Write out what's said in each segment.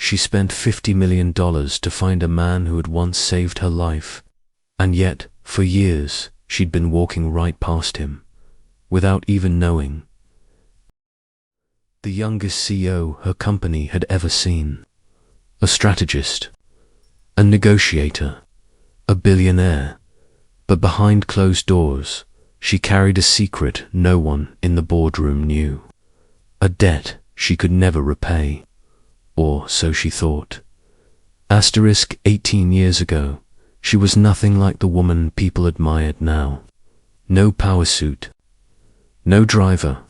She spent $50 million to find a man who had once saved her life. And yet, for years, she'd been walking right past him, without even knowing. The youngest CEO her company had ever seen. A strategist, a negotiator, a billionaire. But behind closed doors, she carried a secret no one in the boardroom knew. A debt she could never repay, or so she thought. 18 years ago, she was nothing like the woman people admired now. No power suit, no driver,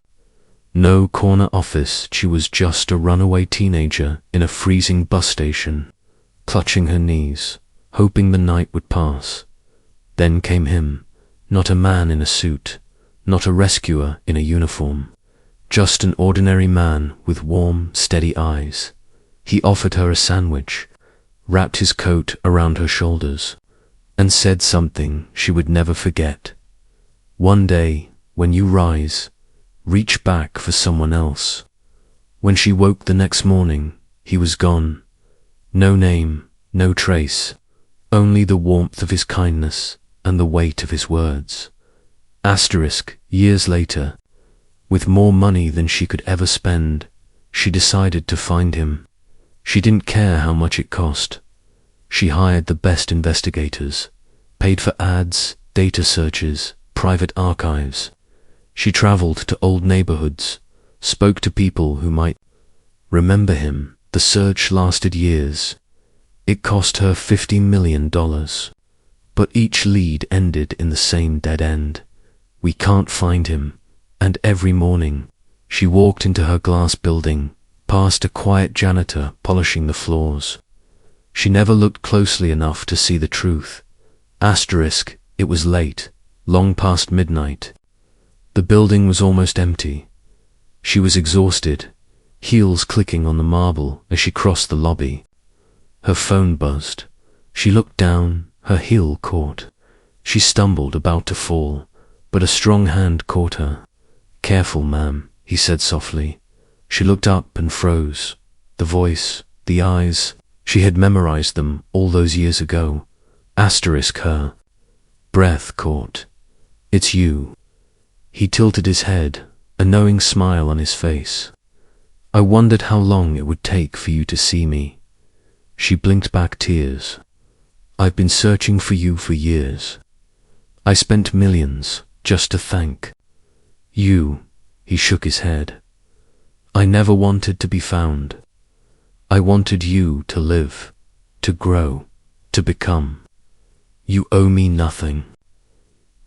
no corner office. She was just a runaway teenager in a freezing bus station, clutching her knees, hoping the night would pass. Then came him, not a man in a suit, not a rescuer in a uniform, just an ordinary man with warm, steady eyes. He offered her a sandwich, wrapped his coat around her shoulders, and said something she would never forget. One day, when you rise, reach back for someone else. When she woke the next morning, he was gone. No name, no trace, only the warmth of his kindness and the weight of his words. Years later, with more money than she could ever spend, she decided to find him. She didn't care how much it cost. She hired the best investigators, paid for ads, data searches, private archives. She traveled to old neighborhoods, spoke to people who might remember him. The search lasted years. It cost her $50 million. But each lead ended in the same dead end. We can't find him. And every morning, she walked into her glass building, past a quiet janitor polishing the floors. She never looked closely enough to see the truth. It was late, long past midnight. The building was almost empty. She was exhausted, heels clicking on the marble as she crossed the lobby. Her phone buzzed. She looked down, her heel caught. She stumbled, about to fall, but a strong hand caught her. "Careful, ma'am," he said softly. She looked up and froze. The voice, the eyes, she had memorized them all those years ago. Her breath caught. "It's you." He tilted his head, a knowing smile on his face. "I wondered how long it would take for you to see me." She blinked back tears. "I've been searching for you for years. I spent millions just to thank you." He shook his head. "I never wanted to be found. I wanted you to live, to grow, to become. You owe me nothing."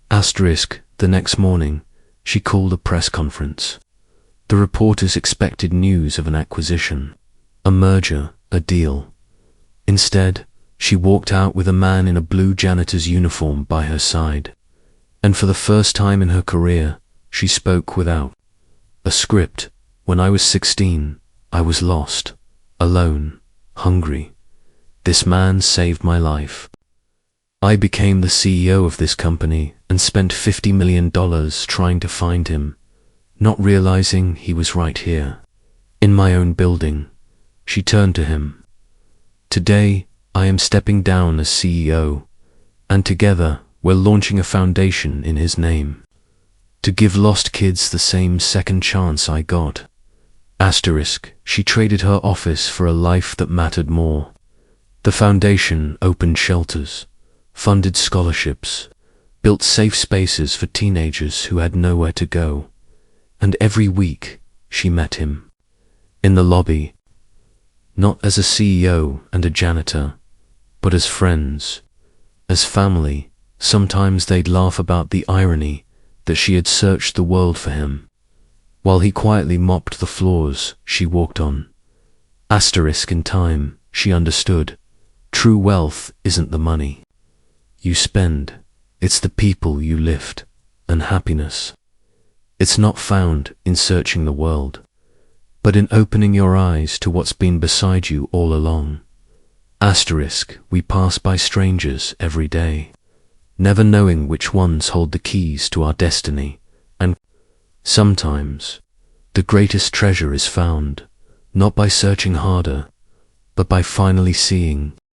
The next morning, she called a press conference. The reporters expected news of an acquisition, a merger, a deal. Instead, she walked out with a man in a blue janitor's uniform by her side. And for the first time in her career, she spoke without a script. "When I was 16, I was lost, alone, hungry. This man saved my life. I became the CEO of this company and spent $50 million trying to find him, not realizing he was right here, in my own building." She turned to him. "Today, I am stepping down as CEO, and together we're launching a foundation in his name, to give lost kids the same second chance I got." She traded her office for a life that mattered more. The foundation opened shelters, funded scholarships, built safe spaces for teenagers who had nowhere to go. And every week, she met him in the lobby, not as a CEO and a janitor, but as friends, as family. Sometimes they'd laugh about the irony that she had searched the world for him. While he quietly mopped the floors, she walked on. In time, she understood. True wealth isn't the money you spend, it's the people you lift, and happiness. It's not found in searching the world, but in opening your eyes to what's been beside you all along. We pass by strangers every day, never knowing which ones hold the keys to our destiny, and sometimes the greatest treasure is found, not by searching harder, but by finally seeing